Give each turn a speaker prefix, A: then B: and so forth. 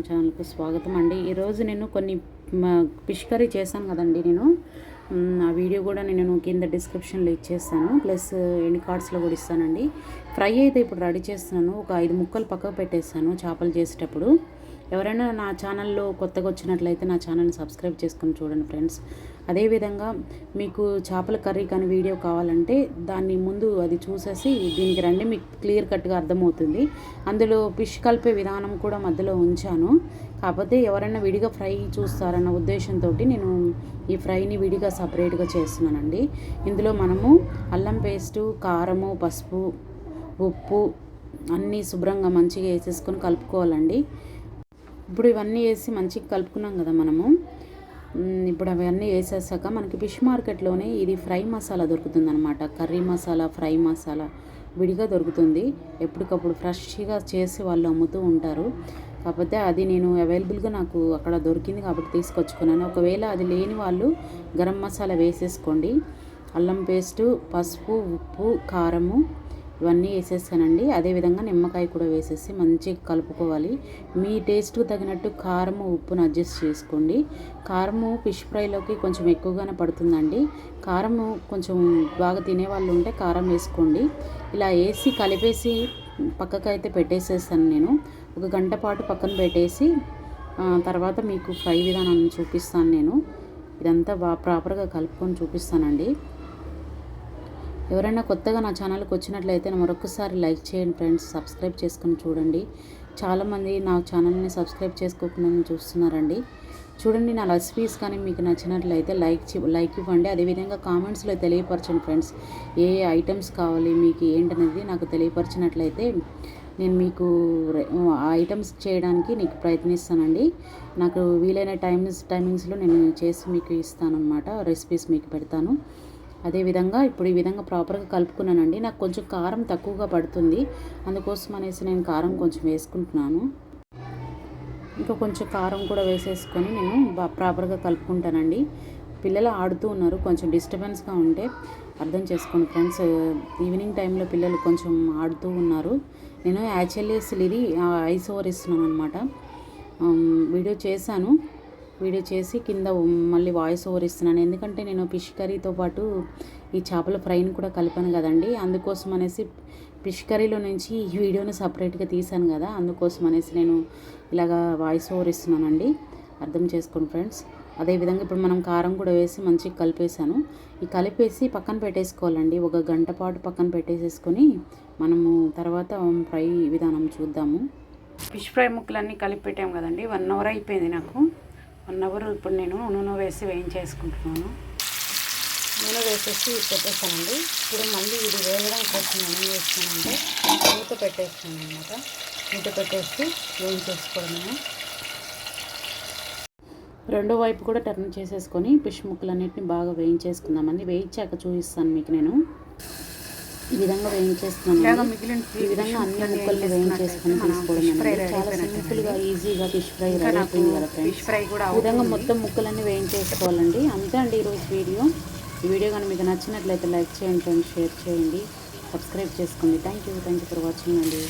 A: ఛానల్కి స్వాగతం అండి. ఈరోజు నేను కొన్ని ఫిష్ కర్రీ చేశాను కదండి. నేను ఆ వీడియో కూడా నేను కింద డిస్క్రిప్షన్లో ఇచ్చేస్తాను, ప్లస్ ఎండ్ కార్డ్స్లో కూడా ఇస్తానండి. ఫ్రై అయితే ఇప్పుడు రెడీ చేస్తున్నాను. ఒక 5 ముక్కలు పక్కకు పెట్టేస్తాను చేపలు చేసేటప్పుడు. ఎవరైనా నా ఛానల్లో కొత్తగా వచ్చినట్లయితే నా ఛానల్ని సబ్స్క్రైబ్ చేసుకొని చూడండి ఫ్రెండ్స్. అదేవిధంగా మీకు చేపల కర్రీ కానీ వీడియో కావాలంటే దాన్ని ముందు అది చూసేసి దీనికి రండి, మీకు క్లియర్ కట్గా అర్థమవుతుంది. అందులో ఫిష్ కలిపే విధానం కూడా మధ్యలో ఉంచాను. కాకపోతే ఎవరైనా విడిగా ఫ్రై చూస్తారన్న ఉద్దేశంతో నేను ఈ ఫ్రైని విడిగా సపరేట్గా చేస్తున్నానండి. ఇందులో మనము అల్లం పేస్టు, కారము, పసుపు, ఉప్పు అన్నీ శుభ్రంగా మంచిగా వేసేసుకొని కలుపుకోవాలండి. ఇప్పుడు ఇవన్నీ వేసి మంచిగా కలుపుకున్నాం కదా మనము. ఇప్పుడు అవన్నీ వేసేసాక మనకి ఫిష్ మార్కెట్లోనే ఇది ఫ్రై మసాలా దొరుకుతుంది అనమాట. కర్రీ మసాలా, ఫ్రై మసాలా విడిగా దొరుకుతుంది. ఎప్పటికప్పుడు ఫ్రెష్గా చేసి వాళ్ళు అమ్ముతూ ఉంటారు. కాకపోతే అది నేను అవైలబుల్గా నాకు అక్కడ దొరికింది కాబట్టి తీసుకొచ్చుకున్నాను. ఒకవేళ అది లేని వాళ్ళు గరం మసాలా వేసేసుకోండి. అల్లం పేస్టు, పసుపు, ఉప్పు, కారము ఇవన్నీ వేసేసానండి. అదేవిధంగా నిమ్మకాయ కూడా వేసేసి మంచిగా కలుపుకోవాలి. మీ టేస్ట్కు తగినట్టు కారము, ఉప్పును అడ్జస్ట్ చేసుకోండి. కారము ఫిష్ ఫ్రైలోకి కొంచెం ఎక్కువగానే పడుతుందండి. కారము కొంచెం బాగా తినేవాళ్ళు ఉంటే కారం వేసుకోండి. ఇలా వేసి కలిపేసి పక్కకైతే పెట్టేసేస్తాను నేను. 1 గంట పాటు పక్కన పెట్టేసి తర్వాత మీకు ఫ్రై విధానాన్ని చూపిస్తాను నేను. ఇదంతా ప్రాపర్గా కలుపుకొని చూపిస్తానండి. ఎవరైనా కొత్తగా నా ఛానల్కి వచ్చినట్లయితే మరొకసారి లైక్ చేయండి ఫ్రెండ్స్, సబ్స్క్రైబ్ చేసుకొని చూడండి. చాలామంది నా ఛానల్ని సబ్స్క్రైబ్ చేసుకోకుండా చూస్తున్నారండి. చూడండి, నా రెసిపీస్ కానీ మీకు నచ్చినట్లయితే లైక్ ఇవ్వండి. అదేవిధంగా కామెంట్స్లో తెలియపరచండి ఫ్రెండ్స్. ఏ ఐటమ్స్ కావాలి మీకు ఏంటనేది నాకు తెలియపరిచినట్లయితే నేను మీకు ఆ ఐటమ్స్ చేయడానికి నీకు ప్రయత్నిస్తానండి. నాకు వీలైన టైమింగ్స్లో నేను చేసి మీకు ఇస్తాను అన్నమాట. రెసిపీస్ మీకు పెడతాను. అదేవిధంగా ఇప్పుడు ఈ విధంగా ప్రాపర్గా కలుపుకున్నానండి. నాకు కొంచెం కారం తక్కువగా పడుతుంది, అందుకోసం అనేసి నేను కారం కొంచెం వేసుకుంటున్నాను. ఇంకా కొంచెం కారం కూడా వేసేసుకొని నేను ప్రాపర్గా కలుపుకుంటానండి. పిల్లలు ఆడుతూ ఉన్నారు, కొంచెం డిస్టర్బెన్స్గా ఉంటే అర్థం చేసుకోండి ఫ్రెండ్స్. ఈవినింగ్ టైంలో పిల్లలు కొంచెం ఆడుతూ ఉన్నారు. నేను యాక్చువల్లీ అసలు ఇది ఐస్ ఓవర్ ఇస్తున్నాను అనమాట. వీడియో చేసి కింద మళ్ళీ వాయిస్ ఓవర్ ఇస్తున్నాను. ఎందుకంటే నేను ఫిష్ కర్రీతో పాటు ఈ చేపల ఫ్రైని కూడా కలిపాను కదండి. అందుకోసం అనేసి ఫిష్ కర్రీలో నుంచి ఈ వీడియోని సపరేట్గా తీసాను కదా, అందుకోసం అనేసి నేను ఇలాగా వాయిస్ ఓవర్ ఇస్తున్నానండి. అర్థం చేసుకోండి ఫ్రెండ్స్. అదేవిధంగా ఇప్పుడు మనం కారం కూడా వేసి మంచిగా కలిపేసాను. ఈ కలిపేసి పక్కన పెట్టేసుకోవాలండి. 1 గంట పాటు పక్కన పెట్టేసేసుకొని మనము తర్వాత ఫ్రై విధానం చూద్దాము. ఫిష్ ఫ్రై ముక్కలన్నీ కలిపి పెట్టాము కదండి. 1 అవర్ అయిపోయింది నాకు. 1 అవర్ ఇప్పుడు నేను నూనె వేసి వేయించేసుకుంటున్నాను. నూనె వేసేసి పెట్టేస్తానండి. ఇప్పుడు మళ్ళీ ఇది వేయడం కోసం నేను ఏం చేస్తానంటే మూత పెట్టేస్తాను అనమాట. మూత పెట్టేసి వేయించేసుకోవడమే. రెండో వైపు కూడా టర్న్ చేసేసుకొని ఫిష్ ముక్కలన్నిటిని బాగా వేయించేసుకుందామండి. వేయించాక చూపిస్తాను మీకు నేను. ఈ విధంగా వేయించేస్తున్నాను. ఈ విధంగా అన్ని ముక్కల్ని వేయించేసుకొని తీసుకోవడం అనేది చాలా సింపుల్గా ఈజీగా ఫిష్ ఫ్రై రెడీ అయిపోయింది కదా ఫ్రెండ్స్. ఈ విధంగా మొత్తం ముక్కలన్నీ వేయించేసుకోవాలండి. అంతే అండి ఈరోజు వీడియో. ఈ వీడియో కానీ మీకు నచ్చినట్లయితే లైక్ చేయండి ఫ్రెండ్స్, షేర్ చేయండి, సబ్స్క్రైబ్ చేసుకోండి. థ్యాంక్ యూ ఫర్ వాచింగ్ అండి.